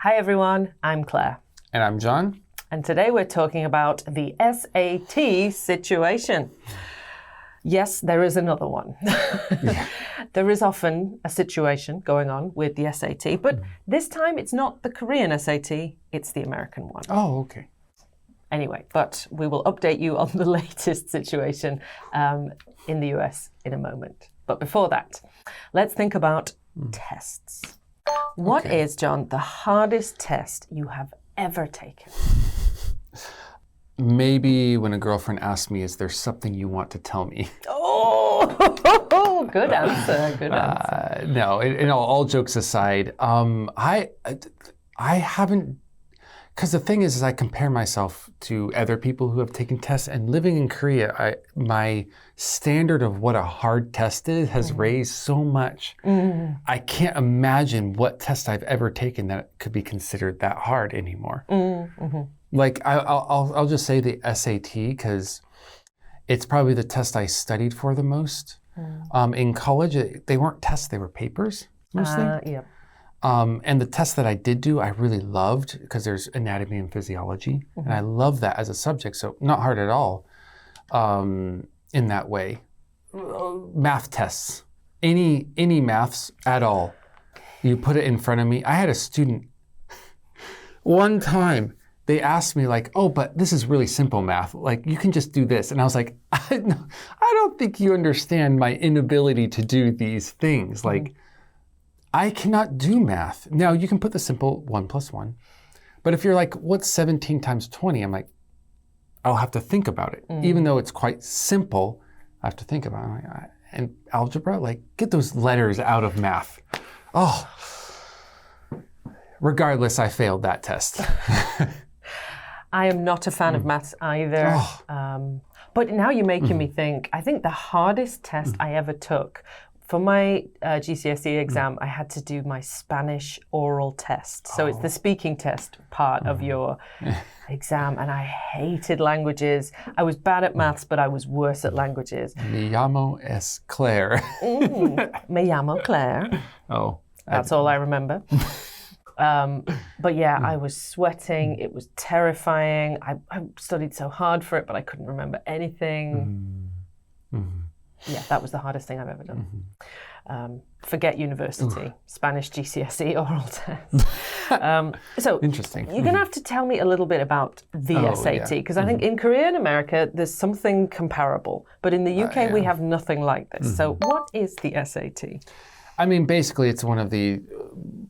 Hi everyone, I'm Claire. And I'm John. And today we're talking about the SAT situation. Yes, there is another one. There is often a situation going on with the SAT, but this time it's not the Korean SAT, it's the American one. Oh, okay. Anyway, but we will update you on the latest situation in the US in a moment. But before that, let's think about tests. What is, John, the hardest test you have ever taken? Maybe when a girlfriend asks me, is there something you want to tell me? Oh, good answer, good answer. No, all jokes aside, I haven't, because the thing is I compare myself to other people who have taken tests, and living in Korea, my standard of what a hard test is has raised so much. I can't imagine what test I've ever taken that could be considered that hard anymore. Like I'll just say the SAT because it's probably the test I studied for the most. In college, they weren't tests; they were papers mostly. Yeah. And the test that I did do, I really loved because there's anatomy and physiology, and I love that as a subject. So not hard at all in that way. Math tests, any maths at all, you put it in front of me. I had a student one time. They asked me like, oh, but this is really simple math. Like, you can just do this. And I was like, I don't think you understand my inability to do these things. Like, I cannot do math. Now, you can put the simple 1 plus 1. But if you're like, what's 17 times 20? I'm like, I'll have to think about it. Even though it's quite simple, I have to think about it. And algebra, like, get those letters out of math. Oh, regardless, I failed that test. I am not a fan of maths either. But now you're making me think. I think the hardest test I ever took for my GCSE exam, I had to do my Spanish oral test. So it's the speaking test part of your exam, and I hated languages. I was bad at maths, but I was worse at languages. Me llamo es Claire. Me llamo Claire. Oh. That's all I remember. But yeah, I was sweating. It was terrifying. I studied so hard for it, but I couldn't remember anything. Yeah, that was the hardest thing I've ever done. Forget university, Spanish GCSE oral test. So Interesting. You're going to have to tell me a little bit about the SAT, because I think in Korea and America, there's something comparable. But in the UK, we have nothing like this. So what is the SAT? I mean, basically, it's one of the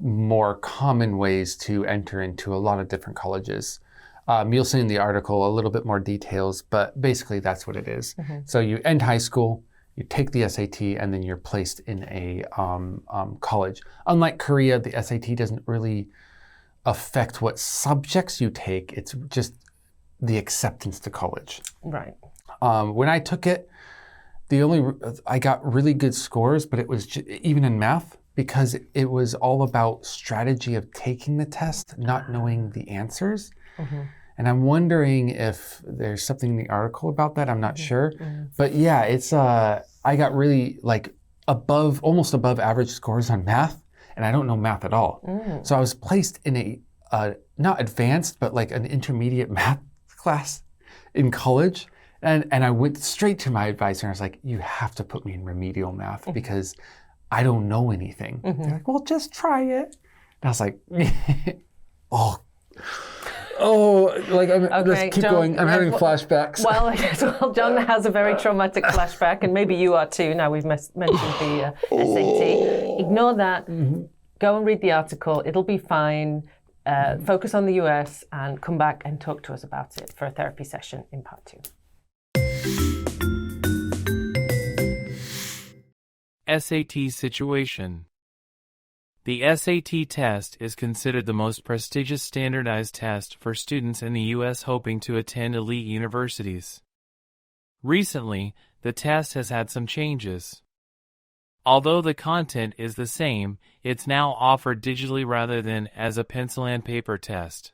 more common ways to enter into a lot of different colleges. You'll see in the article a little bit more details, but basically that's what it is. So you end high school, you take the SAT, and then you're placed in a college. Unlike Korea, the SAT doesn't really affect what subjects you take. It's just the acceptance to college. Right. When I took it, I got really good scores, but it was even in math, because it was all about strategy of taking the test, not knowing the answers. And I'm wondering if there's something in the article about that. I'm not sure. But yeah, it's I got really like almost above average scores on math, and I don't know math at all. So I was placed in a not advanced, but like an intermediate math class in college. And I went straight to my advisor and I was like, you have to put me in remedial math because I don't know anything. They're like, well, just try it. And I was like, let's keep going. I'm having flashbacks. Well, John has a very traumatic flashback, and maybe you are too. Now we've mentioned the SAT. Ignore that. Go and read the article. It'll be fine. Focus on the US and come back and talk to us about it for a therapy session in part 2. SAT situation. The SAT test is considered the most prestigious standardized test for students in the U.S. hoping to attend elite universities. Recently, the test has had some changes. Although the content is the same, it's now offered digitally rather than as a pencil and paper test.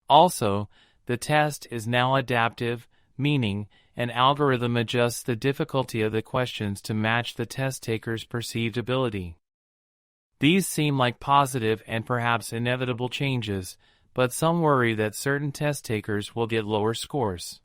Also, the test is now adaptive, meaning an algorithm adjusts the difficulty of the questions to match the test taker's perceived ability. These seem like positive and perhaps inevitable changes, but some worry that certain test takers will get lower scores.